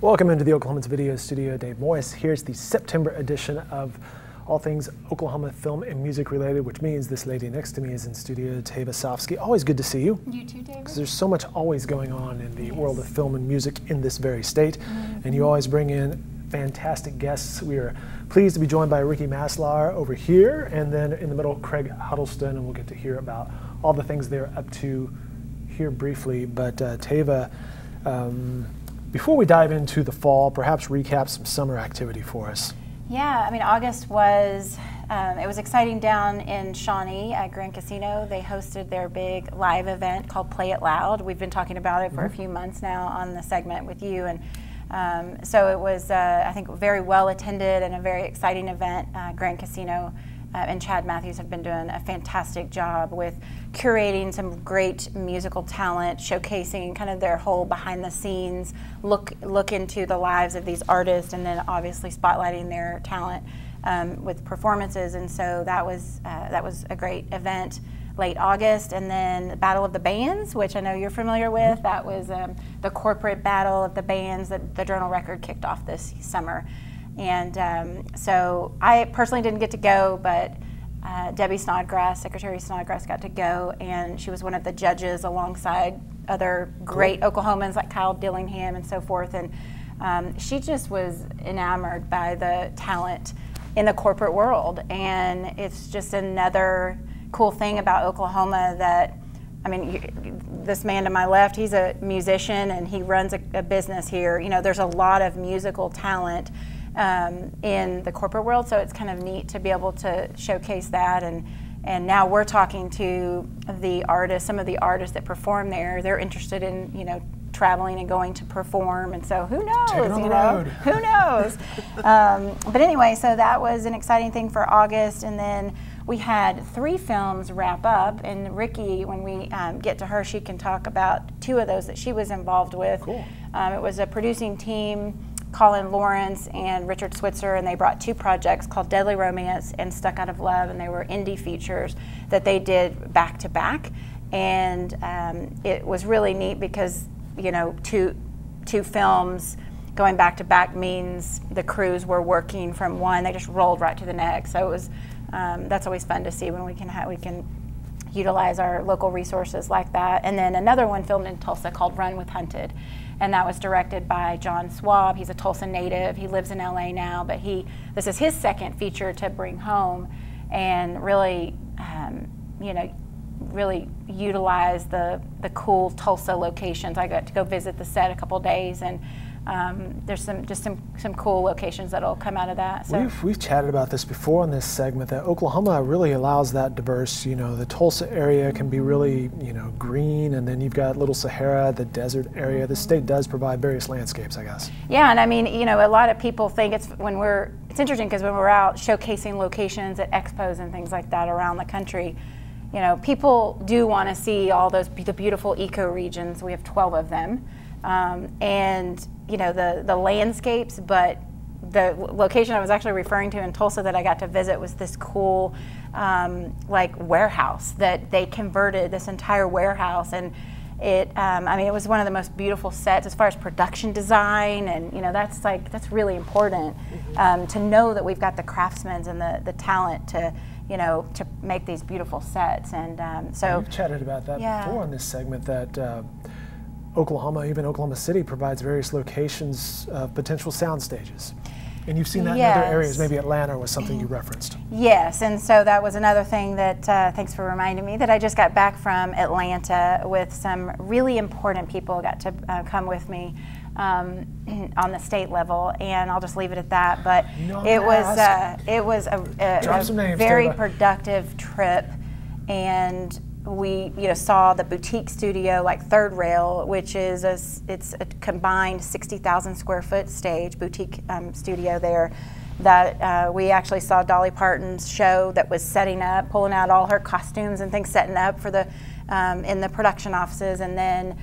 Welcome into the Oklahoman's video studio. Dave Morris. Here's the September edition of all things Oklahoma film and music related, which means this lady next to me is in studio, Tava Sofsky. Always good to see you. You too, David. Because there's so much always going on in the world of film and music in this very state. And you always bring in fantastic guests. We are pleased to be joined by Ricki Maslar over here, and then in the middle, Craig Huddleston, and we'll get to hear about all the things they're up to here briefly. But Tava, before we dive into the fall, perhaps recap some summer activity for us. Yeah, I mean, August was, it was exciting down in Shawnee at Grand Casino. They hosted their big live event called Play It Loud. We've been talking about it for a few months now on the segment with you. And so it was, I think, very well attended and a very exciting event. Grand Casino and Chad Matthews have been doing a fantastic job with curating some great musical talent, showcasing kind of their whole behind the scenes look into the lives of these artists, and then obviously spotlighting their talent with performances. And so that was a great event late August. And then the Battle of the Bands, which I know you're familiar with, that was the corporate battle of the bands that the Journal Record kicked off this summer. And so I personally didn't get to go, but Debbie Snodgrass, Secretary Snodgrass, got to go, and she was one of the judges alongside other great Oklahomans like Kyle Dillingham and so forth. And she just was enamored by the talent in the corporate world. And it's just another cool thing about Oklahoma that, I mean, this man to my left, he's a musician and he runs a business here. You know, there's a lot of musical talent in the corporate world, so it's kind of neat to be able to showcase that. And now we're talking to the artists, some of the artists that perform there. They're interested in, you know, traveling and going to perform, and so who knows, you know, who knows. But anyway, so that was an exciting thing for August. And then we had 3 films wrap up, and Ricki, when we get to her, she can talk about 2 of those that she was involved with. Cool. It was a producing team, Colin Lawrence and Richard Switzer, and they brought 2 projects called Deadly Romance and Stuck Out of Love, and they were indie features that they did back to back. And it was really neat because, you know, two films going back to back means the crews were working from one, they just rolled right to the next. So it was, that's always fun to see when we can utilize our local resources like that. And then another one filmed in Tulsa called Run with Hunted, and that was directed by John Swab. He's a Tulsa native. He lives in LA now, but this is his second feature to bring home, and really, you know, really utilize the cool Tulsa locations. I got to go visit the set a couple days, and there's some cool locations that'll come out of that. So we've chatted about this before in this segment, that Oklahoma really allows that diverse, you know, the Tulsa area can be really, you know, green, and then you've got Little Sahara, the desert area. The state does provide various landscapes, I guess. Yeah, and I mean, you know, a lot of people think it's interesting because when we're out showcasing locations at expos and things like that around the country, you know, people do want to see all the beautiful eco-regions. We have 12 of them. And you know, the landscapes, but the location I was actually referring to in Tulsa that I got to visit was this cool like warehouse that they converted, this entire warehouse, and it I mean, it was one of the most beautiful sets as far as production design, and you know, that's really important to know that we've got the craftsmen and the talent to, you know, to make these beautiful sets. And so we've chatted about that before in this segment, that Oklahoma, even Oklahoma City, provides various locations of potential sound stages. And you've seen that in other areas, maybe Atlanta was something you referenced. Yes, and so that was another thing that, thanks for reminding me, that I just got back from Atlanta with some really important people got to come with me on the state level, and I'll just leave it at that. But it was a very productive trip, and we, you know, saw the boutique studio like Third Rail, which is it's a combined 60,000 square foot stage boutique studio there. That we actually saw Dolly Parton's show that was setting up, pulling out all her costumes and things, setting up for the in the production offices. And then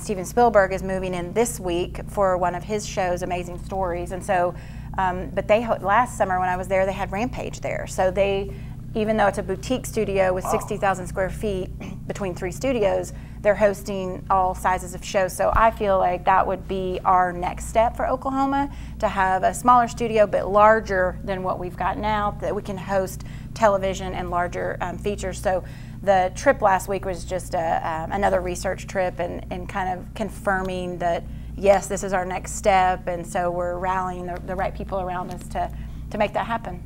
Steven Spielberg is moving in this week for one of his shows, Amazing Stories. And so, but last summer when I was there, they had Rampage there. So they, even though it's a boutique studio with 60,000 square feet between 3 studios, they're hosting all sizes of shows. So I feel like that would be our next step for Oklahoma, to have a smaller studio but larger than what we've got now, that we can host television and larger features. So the trip last week was just another research trip, and kind of confirming that, yes, this is our next step, and so we're rallying the right people around us to make that happen.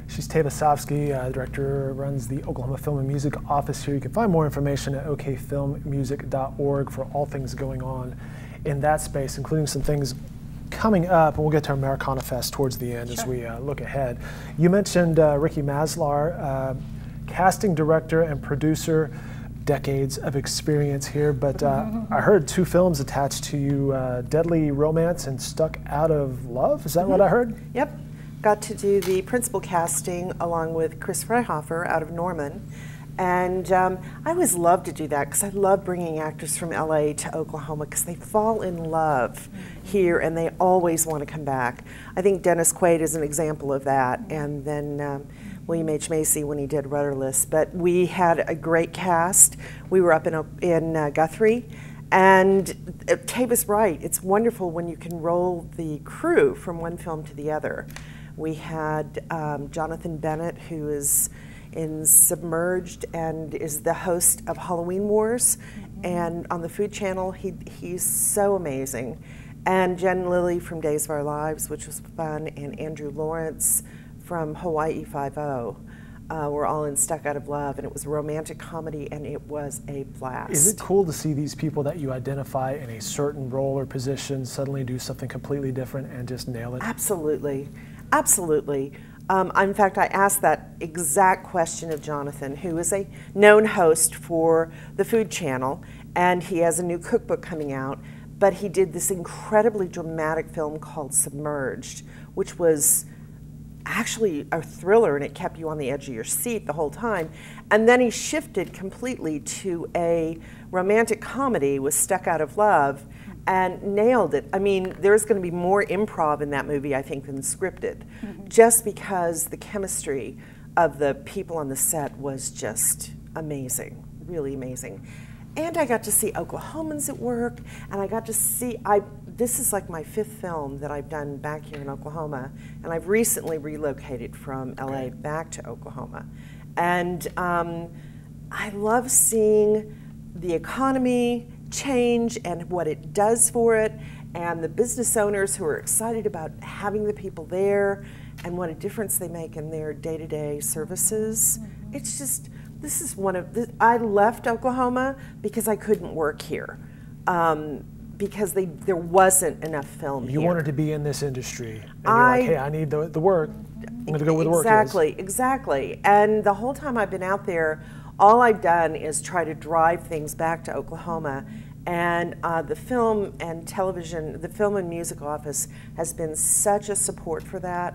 She's Tava Sofsky, director, runs the Oklahoma Film and Music office here. You can find more information at okfilmmusic.org for all things going on in that space, including some things coming up, and we'll get to Americana Fest towards the end as we look ahead. You mentioned Ricki Maslar, casting director and producer, decades of experience here, but I heard 2 films attached to you, Deadly Romance and Stuck Out of Love. Is that what I heard? Yep. Got to do the principal casting along with Chris Freihofer out of Norman. And I always love to do that because I love bringing actors from LA to Oklahoma because they fall in love here and they always want to come back. I think Dennis Quaid is an example of that, and then William H. Macy when he did Rudderless. But we had a great cast. We were up in Guthrie, and Tava's right. It's wonderful when you can roll the crew from one film to the other. We had Jonathan Bennett, who is in Submerged and is the host of Halloween Wars, and on the Food Channel, he's so amazing. And Jen Lilly from Days of Our Lives, which was fun, and Andrew Lawrence from Hawaii Five-0. We're all in Stuck Out of Love, and it was a romantic comedy, and it was a blast. Is it cool to see these people that you identify in a certain role or position suddenly do something completely different and just nail it? Absolutely. Absolutely. In fact, I asked that exact question of Jonathan, who is a known host for the Food Channel, and he has a new cookbook coming out, but he did this incredibly dramatic film called Submerged, which was actually a thriller, and it kept you on the edge of your seat the whole time. And then he shifted completely to a romantic comedy with Stuck Out of Love, and nailed it. I mean, there's going to be more improv in that movie, I think, than scripted, just because the chemistry of the people on the set was just amazing, really amazing. And I got to see Oklahomans at work, and I got to see, this is like my 5th film that I've done back here in Oklahoma, and I've recently relocated from LA back to Oklahoma. And I love seeing the economy change and what it does for it, and the business owners who are excited about having the people there and what a difference they make in their day-to-day services. It's just, this is one of the, I left Oklahoma because I couldn't work here, because there wasn't enough film here. You wanted to be in this industry, and you're like, hey, I need the work. I'm going to go where the work is. Exactly. And the whole time I've been out there, all I've done is try to drive things back to Oklahoma, and the film and television, the film and music office has been such a support for that.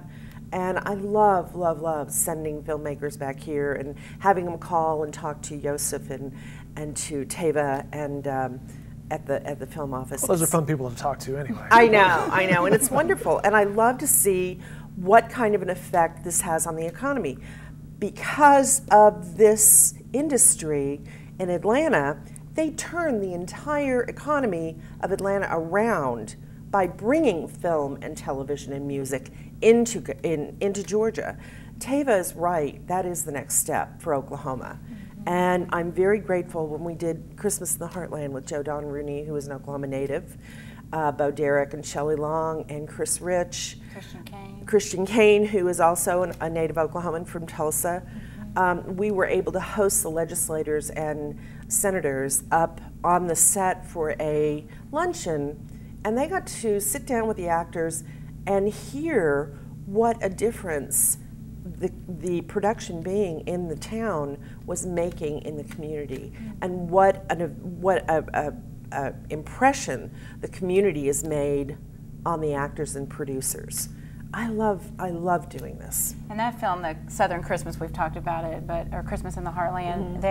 And I love, love, love sending filmmakers back here and having them call and talk to Yosef and to Tava and at the film office. Well, those are fun people to talk to anyway. I know, and it's wonderful. And I love to see what kind of an effect this has on the economy. Because of this industry in Atlanta, they turned the entire economy of Atlanta around by bringing film and television and music into Georgia. Tava is right. That is the next step for Oklahoma. And I'm very grateful when we did Christmas in the Heartland with Joe Don Rooney, who is an Oklahoma native, Bo Derek and Shelley Long and Chris Rich. Christian Kane, who is also a native Oklahoman from Tulsa. We were able to host the legislators and senators up on the set for a luncheon, and they got to sit down with the actors and hear what a difference the production being in the town was making in the community, and what a impression the community has made on the actors and producers. I love doing this. And that film, the Southern Christmas, we've talked about it, or Christmas in the Heartland,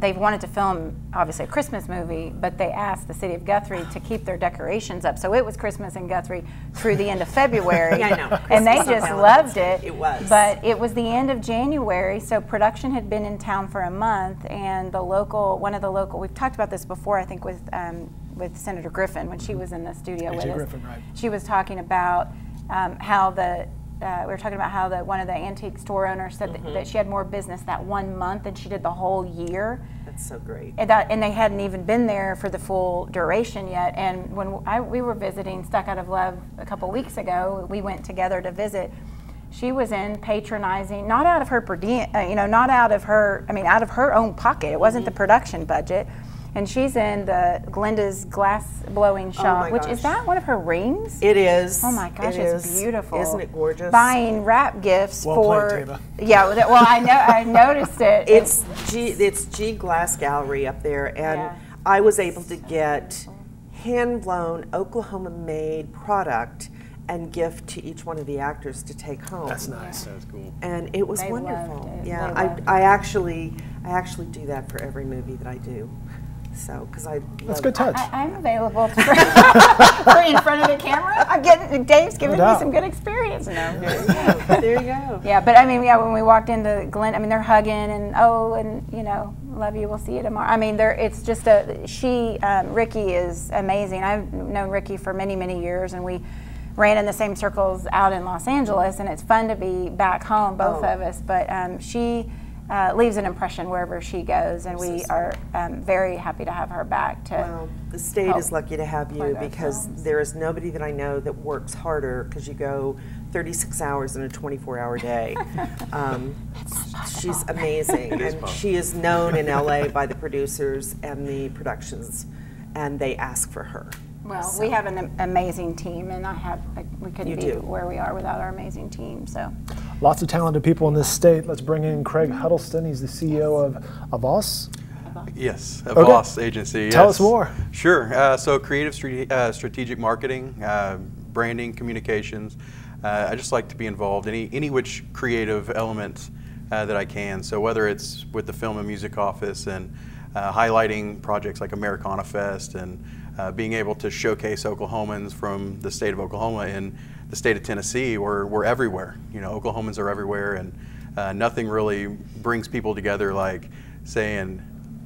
they wanted to film, obviously, a Christmas movie, but they asked the city of Guthrie to keep their decorations up. So it was Christmas in Guthrie through the end of February. Yeah, I know. And they Christmas just on loved Valentine's it. Day. It was. But it was the end of January, so production had been in town for a month, and one of the local, we've talked about this before, I think, with Senator Griffin when she was in the studio with us. Griffin, right. She was talking about how we were talking about how one of the antique store owners said that she had more business that 1 month than she did the whole year. That's so great. And they hadn't even been there for the full duration yet. And when we were visiting Stuck Out of Love a couple weeks ago, we went together to visit. She was in patronizing, not out of her per diem, not out of her, out of her own pocket. It wasn't the production budget. And she's in the Glenda's glass blowing shop, which is that one of her rings? It is. Oh my gosh, it's beautiful. Isn't it gorgeous? Buying wrap gifts Well for played, Tava. Yeah, well I noticed it. It's G Glass Gallery up there, and I was able to get hand blown Oklahoma made product and gift to each one of the actors to take home. That's nice. That's cool. And it was They wonderful. loved it. Yeah, They loved I actually do that for every movie that I do. So, because That's a good touch. I'm available for in front of the camera. Dave's giving me some good experience. No. There you go. Yeah, but when we walked into Glen, they're hugging and love you. We'll see you tomorrow. It's just Ricki is amazing. I've known Ricki for many, many years, and we ran in the same circles out in Los Angeles, and it's fun to be back home, both of us. But she leaves an impression wherever she goes, and we are very happy to have her back. Well, the state is lucky to have you because there is nobody that I know that works harder because you go 36 hours in a 24-hour day. She's amazing, and she is known in LA by the producers and the productions, and they ask for her. Well, we have an amazing team, and we couldn't be where we are without our amazing team. So, lots of talented people in this state. Let's bring in Craig Huddleston. He's the CEO of Avos. Yes, Avos Agency. Yes. Tell us more. Sure. So, creative strategic marketing, branding, communications. I just like to be involved any which creative element that I can. So, whether it's with the Film and Music Office and highlighting projects like Americana Fest and being able to showcase Oklahomans from the state of Oklahoma and the state of Tennessee. We're everywhere. Oklahomans are everywhere, and nothing really brings people together like saying,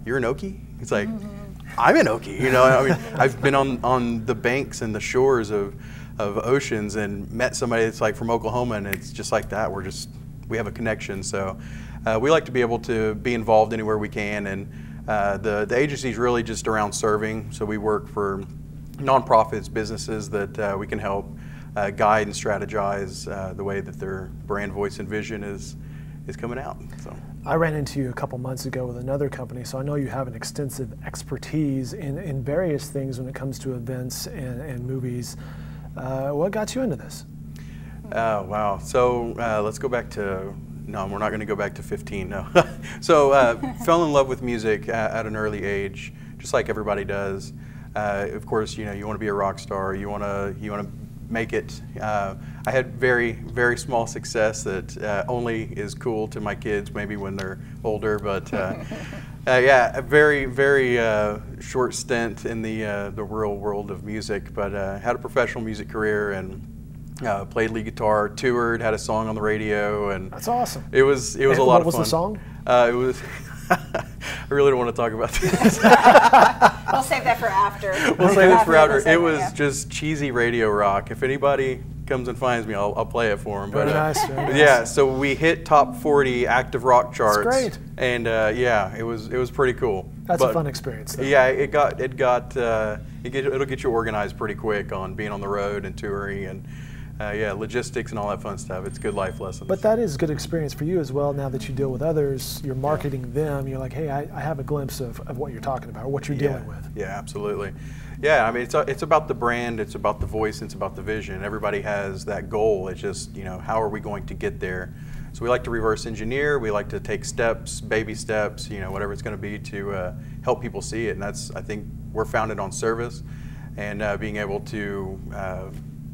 "You're an Okie?" It's like, I'm an Okie. I've been on the banks and the shores of oceans and met somebody that's like from Oklahoma, and it's just like that. We have a connection. So we like to be able to be involved anywhere we can, and the agency is really just around serving. So we work for nonprofits, businesses that we can help guide and strategize the way that their brand voice and vision is coming out. So I ran into you a couple months ago with another company, so I know you have an extensive expertise in various things when it comes to events and movies. What got you into this? Wow. So let's go back to. No, we're not going to go back to 15. No. So fell in love with music at an early age, just like everybody does. Of course, you want to be a rock star. You want to make it. I had very, very small success that only is cool to my kids, maybe when they're older. But yeah, a very, very short stint in the real world of music. But had a professional music career and. Played lead guitar, toured, had a song on the radio, and that's awesome. It was a lot of fun. What was the song? It was. I really don't want to talk about this. We'll save that for after. We'll save this for after. It was just cheesy radio rock. If anybody comes and finds me, I'll play it for them. Very nice. Yeah, so we hit top 40 active rock charts. That's great. And yeah, it was pretty cool. That's a fun experience, though. Yeah, it'll get you organized pretty quick on being on the road and touring and. Yeah, logistics and all that fun stuff. It's good life lessons. But that is a good experience for you as well. Now that you deal with others, you're marketing them. You're like, hey, I have a glimpse of what you're talking about or what you're dealing with. Yeah, absolutely. Yeah, it's about the brand, it's about the voice, it's about the vision. Everybody has that goal. It's just, how are we going to get there? So we like to reverse engineer. We like to take steps, baby steps, whatever it's going to be to help people see it. And I think we're founded on service and being able to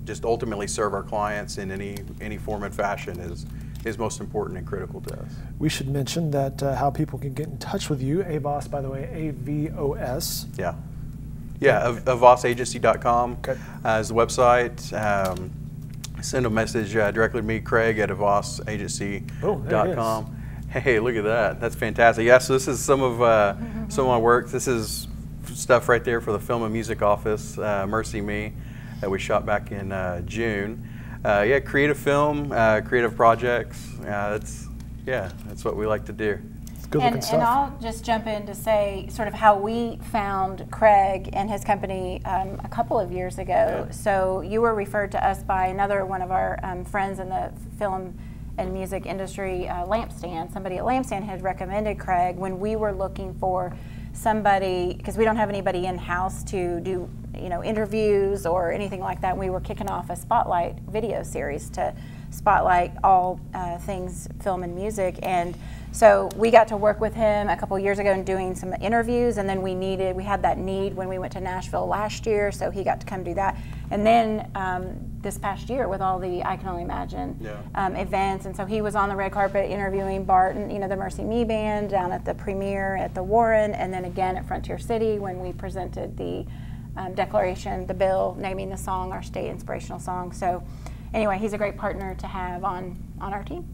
just ultimately serve our clients in any form and fashion is most important and critical to us. We should mention that how people can get in touch with you. AVOS, by the way, AVOS. Yeah. Yeah, avosagency.com is the website. Send a message directly to me, Craig, at avosagency.com. Hey, look at that. That's fantastic. Yeah, so this is some of my work. This is stuff right there for the Film and Music Office, Mercy Me, that we shot back in June. Yeah, creative film, creative projects. That's what we like to do. Good looking stuff. And I'll just jump in to say sort of how we found Craig and his company a couple of years ago. Yeah. So you were referred to us by another one of our friends in the film and music industry, Lampstand. Somebody at Lampstand had recommended Craig when we were looking for somebody, because we don't have anybody in-house to do interviews or anything like that. We were kicking off a Spotlight video series to spotlight all things film and music, and so we got to work with him a couple years ago in doing some interviews, and then we had that need when we went to Nashville last year, so he got to come do that. And then this past year with all the I Can Only Imagine events, and so he was on the red carpet interviewing Barton, the Mercy Me Band down at the premiere at the Warren, and then again at Frontier City when we presented the declaration, the bill naming the song our state inspirational song. So anyway, he's a great partner to have on our team.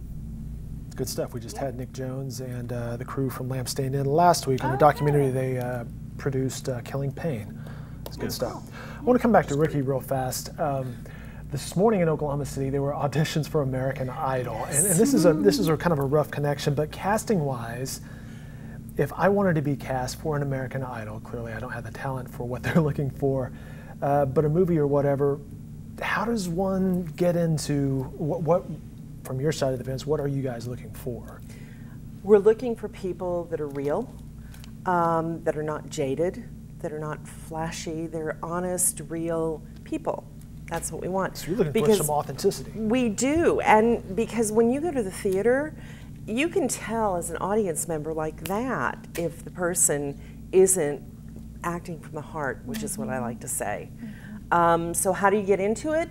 Good stuff. We just had Nick Jones and the crew from Lampstand in last week on a documentary they produced, Killing Pain. It's good stuff. I want to come back to Ricki real fast. This morning in Oklahoma City, there were auditions for American Idol, and this is a kind of a rough connection, but casting-wise, if I wanted to be cast for an American Idol, clearly I don't have the talent for what they're looking for, but a movie or whatever, how does one get into what from your side of the fence, what are you guys looking for? We're looking for people that are real, that are not jaded, that are not flashy. They're honest, real people. That's what we want. So you're looking for some authenticity. We do, and because when you go to the theater, you can tell as an audience member like that if the person isn't acting from the heart, which is what I like to say. So how do you get into it?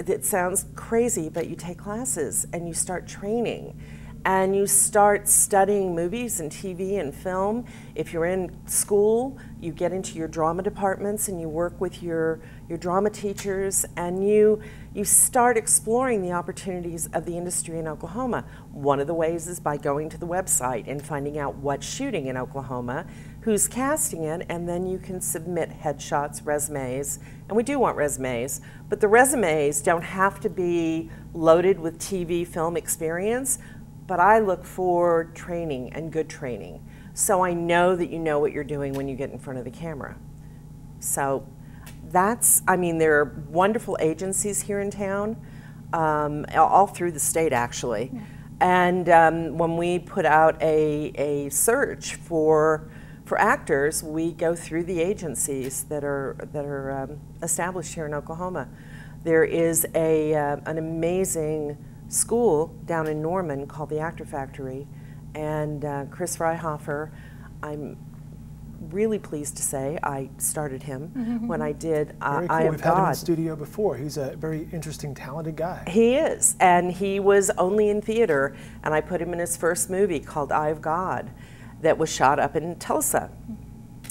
It sounds crazy, but you take classes and you start training and you start studying movies and TV and film. If you're in school, you get into your drama departments and you work with your drama teachers, and you start exploring the opportunities of the industry in Oklahoma. One of the ways is by going to the website and finding out what's shooting in Oklahoma, who's casting it, and then you can submit headshots, resumes, and we do want resumes, but the resumes don't have to be loaded with TV film experience, but I look for training and good training. So I know that you know what you're doing when you get in front of the camera. So there are wonderful agencies here in town, all through the state actually. Yeah. And when we put out a search for actors, we go through the agencies that are established here in Oklahoma. There is an amazing school down in Norman called the Actor Factory, and Chris Freihofer, I'm really pleased to say I started him when I did Very cool. I Am We've had him in God. the studio before. He's a very interesting, talented guy. He is, and he was only in theater, and I put him in his first movie called I Am God that was shot up in Tulsa.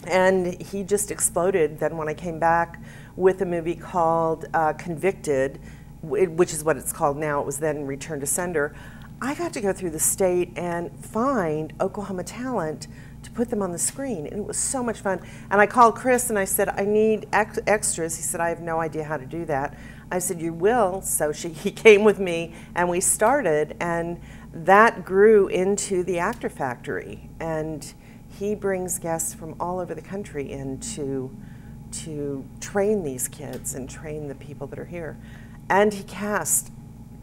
And he just exploded then when I came back with a movie called Convicted, which is what it's called now. It was then Return to Sender. I got to go through the state and find Oklahoma talent to put them on the screen, and it was so much fun. And I called Chris and I said, I need extras. He said, I have no idea how to do that. I said, you will. So he came with me and we started, and that grew into the Actor Factory. And he brings guests from all over the country in to train these kids and train the people that are here. And he cast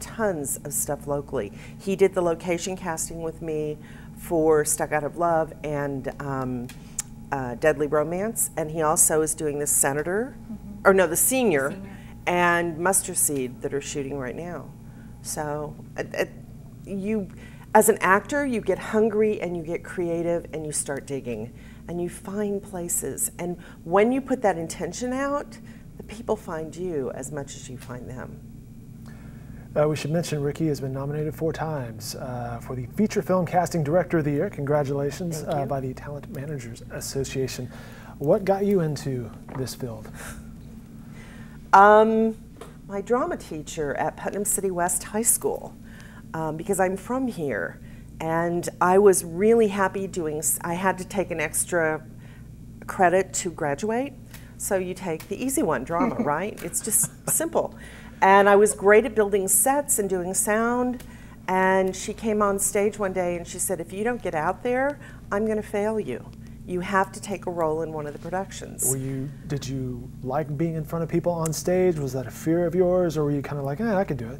tons of stuff locally. He did the location casting with me for Stuck Out of Love and Deadly Romance, and he also is doing the Senator, or no, the Senior, and Mustard Seed that are shooting right now. So as an actor, you get hungry and you get creative and you start digging and you find places. And when you put that intention out, the people find you as much as you find them. We should mention Ricki has been nominated 4 times for the Feature Film Casting Director of the Year. Congratulations by the Talent Managers Association. What got you into this field? My drama teacher at Putnam City West High School, because I'm from here, and I was really happy I had to take an extra credit to graduate, so you take the easy one, drama, right? It's just simple. And I was great at building sets and doing sound, and she came on stage one day and she said, if you don't get out there, I'm going to fail you. You have to take a role in one of the productions. Did you like being in front of people on stage? Was that a fear of yours, or were you kind of like, I could do it?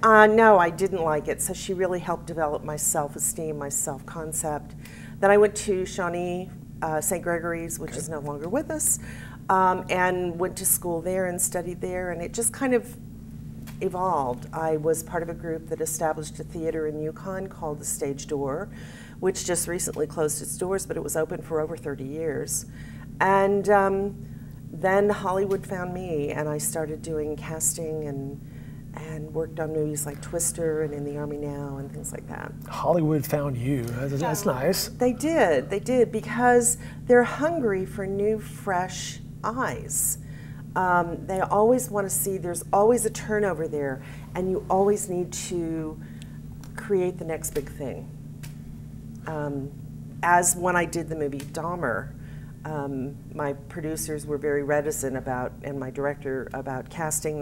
No, I didn't like it, so she really helped develop my self-esteem, my self-concept. Then I went to Shawnee St. Gregory's, which is no longer with us, and went to school there and studied there, and it just kind of evolved. I was part of a group that established a theater in Yukon called the Stage Door, which just recently closed its doors, but it was open for over 30 years. And then Hollywood found me, and I started doing casting and worked on movies like Twister and In the Army Now and things like that. Hollywood found you. That's nice. They did, because they're hungry for new, fresh eyes. They always want to see, there's always a turnover there, and you always need to create the next big thing. As when I did the movie Dahmer, my producers were very reticent about, and my director, about casting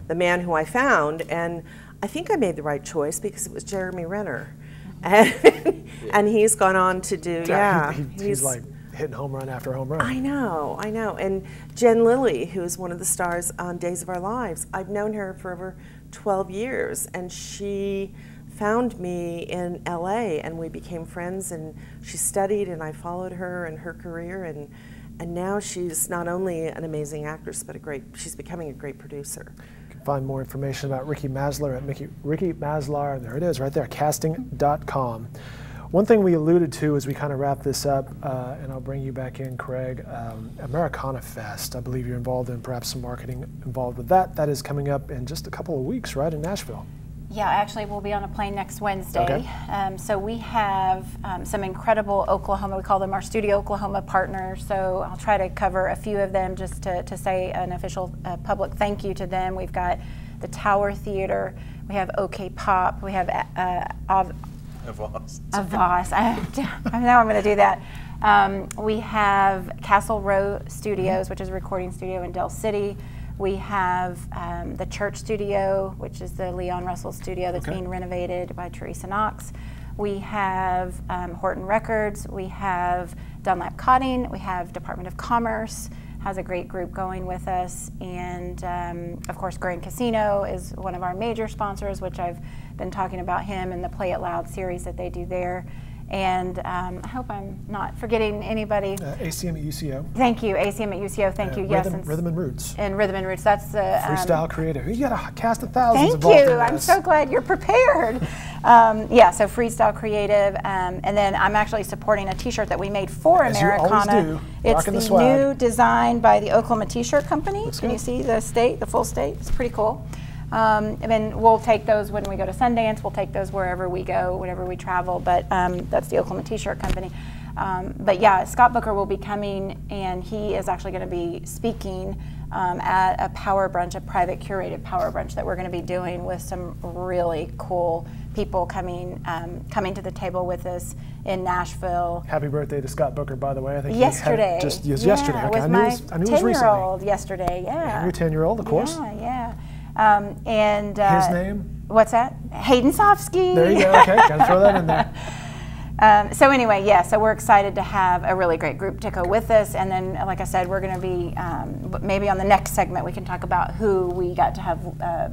the man who I found, and I think I made the right choice because it was Jeremy Renner. And he's gone on to do, he's like hitting home run after home run. I know. And Jen Lilly, who is one of the stars on Days of Our Lives, I've known her for over 12 years, and she found me in LA, and we became friends, and she studied, and I followed her and her career, and now she's not only an amazing actress, but she's becoming a great producer. You can find more information about Ricki Maslar at Ricki Maslar, there it is, right there, casting.com. One thing we alluded to as we kind of wrap this up, and I'll bring you back in, Craig, Americana Fest. I believe you're involved in perhaps some marketing involved with that. That is coming up in just a couple of weeks, right, in Nashville? Yeah, actually we'll be on a plane next Wednesday. Okay. So we have some incredible Oklahoma, we call them our Studio Oklahoma partners, so I'll try to cover a few of them just to say an official public thank you to them. We've got the Tower Theater, we have OK Pop, we have Avos. I know I'm going to do that. We have Castle Row Studios, which is a recording studio in Del City. We have the Church Studio, which is the Leon Russell studio that's being renovated by Teresa Knox. We have Horton Records. We have Dunlap Cotting. We have Department of Commerce, has a great group going with us. And of course, Grand Casino is one of our major sponsors, which I've been talking about him and the Play It Loud series that they do there. And I hope I'm not forgetting anybody. ACM at UCO. Thank you, ACM at UCO. Thank you. Yes, Rhythm and Roots. And Rhythm and Roots. That's the Freestyle Creative. You got a cast of thousands. Thank you. I'm so glad you're prepared. Yeah. So Freestyle Creative, and then I'm actually supporting a T-shirt that we made for Americana. You always do. It's the new design by the Oklahoma T-shirt company. Can you see the full state? It's pretty cool. And then we'll take those when we go to Sundance. We'll take those wherever we go, whenever we travel. But that's the Oklahoma T-shirt company. But yeah, Scott Booker will be coming, and he is actually going to be speaking at a power brunch, a private curated power brunch that we're going to be doing with some really cool people coming to the table with us in Nashville. Happy birthday to Scott Booker, by the way. I think yesterday. Yesterday. Okay. With my 10-year-old yesterday. Yeah. And your 10-year-old, of course. Yeah. And his name? What's that? Hayden Sofsky. There you go. Okay, gotta throw that in there. So anyway, yeah. So we're excited to have a really great group to go with us, and then, like I said, we're going to be maybe on the next segment we can talk about who we got to have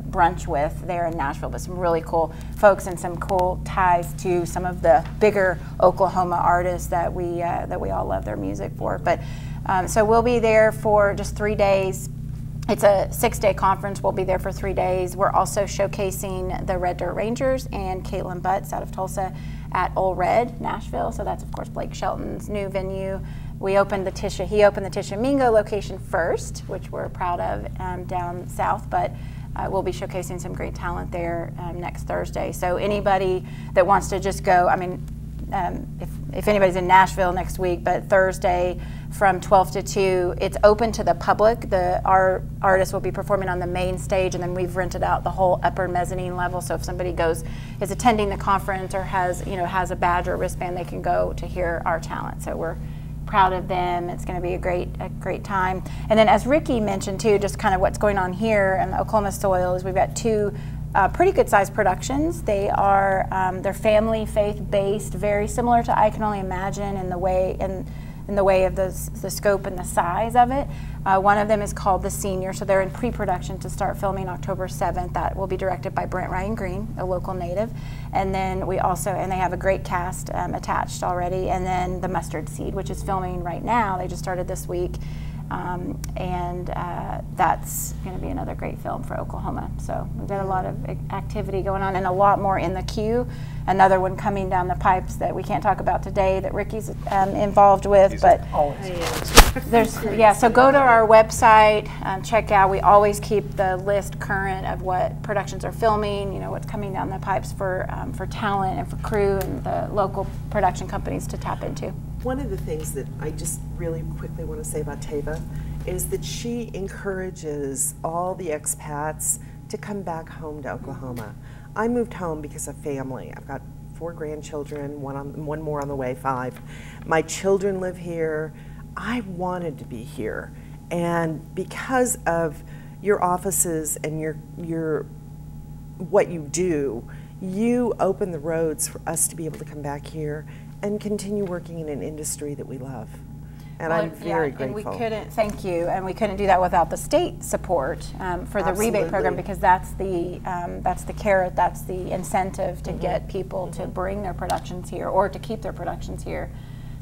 brunch with there in Nashville. But some really cool folks and some cool ties to some of the bigger Oklahoma artists that we all love their music for. But so we'll be there for just 3 days. It's a 6-day conference. We'll be there for 3 days. We're also showcasing the Red Dirt Rangers and Caitlin Butts out of Tulsa at Old Red, Nashville. So that's, of course, Blake Shelton's new venue. He opened the Tisha Mingo location first, which we're proud of down south. But we'll be showcasing some great talent there next Thursday. So anybody that wants to just go, I mean, if anybody's in Nashville next week, but Thursday from 12 to 2, it's open to the public. Our artists will be performing on the main stage, and then we've rented out the whole upper mezzanine level. So if somebody is attending the conference or has a badge or a wristband, they can go to hear our talent. So we're proud of them. It's going to be a great time. And then, as Ricki mentioned too, just kind of what's going on here in the Oklahoma soil is we've got two pretty good sized productions. They are they're family, faith-based, very similar to I Can Only Imagine in the way of the scope and the size of it. One of them is called The Senior, so they're in pre-production to start filming October 7th. That will be directed by Brent Ryan Green, a local native. And then they have a great cast attached already. And then The Mustard Seed, which is filming right now. They just started this week. That's going to be another great film for Oklahoma. So we've got a lot of activity going on and a lot more in the queue. Another one coming down the pipes that we can't talk about today that Ricki's involved with. So go to our website, check out. We always keep the list current of what productions are filming, what's coming down the pipes for talent and for crew and the local production companies to tap into. One of the things that I just really quickly want to say about Tava is that she encourages all the expats to come back home to Oklahoma. I moved home because of family. I've got 4 grandchildren, one more on the way, 5. My children live here. I wanted to be here, and because of your offices and your what you do, you open the roads for us to be able to come back here and continue working in an industry that we love. And I'm very grateful. And we couldn't do that without the state support for the rebate program, because that's the carrot, that's the incentive to get people to bring their productions here or to keep their productions here.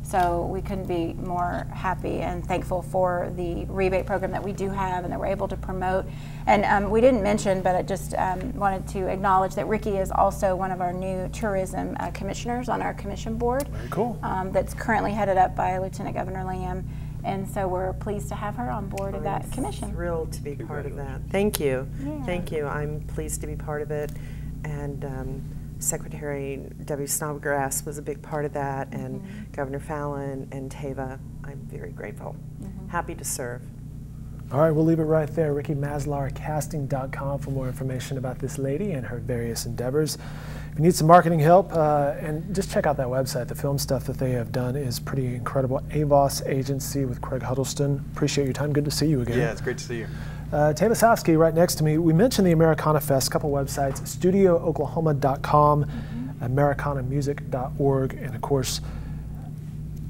So we couldn't be more happy and thankful for the rebate program that we do have and that we're able to promote. And we didn't mention, but I just wanted to acknowledge that Ricki is also one of our new tourism commissioners on our commission board. Very cool. That's currently headed up by Lieutenant Governor Lamb. And so we're pleased to have her on board of that commission. I'm thrilled to be part of that. Thank you. Yeah. Thank you. I'm pleased to be part of it. And Secretary W. Snodgrass was a big part of that, and Governor Fallon and Tava. I'm very grateful. Happy to serve. All right, we'll leave it right there. Ricki Maslar, casting.com for more information about this lady and her various endeavors. If you need some marketing help, and just check out that website. The film stuff that they have done is pretty incredible. AVOS Agency with Craig Huddleston. Appreciate your time. Good to see you again. Yeah, it's great to see you. Tava Sofsky right next to me. We mentioned the Americana Fest, a couple websites, studiooklahoma.com, americanamusic.org, and of course,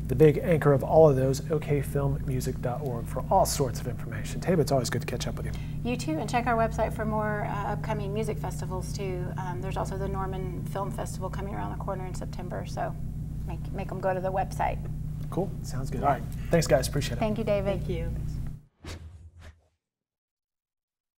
the big anchor of all of those, okfilmmusic.org, for all sorts of information. Tava, it's always good to catch up with you. You too, and check our website for more upcoming music festivals too. There's also the Norman Film Festival coming around the corner in September, so make them go to the website. Cool, sounds good. All right, thanks guys, appreciate it. Thank you, David. Thank you.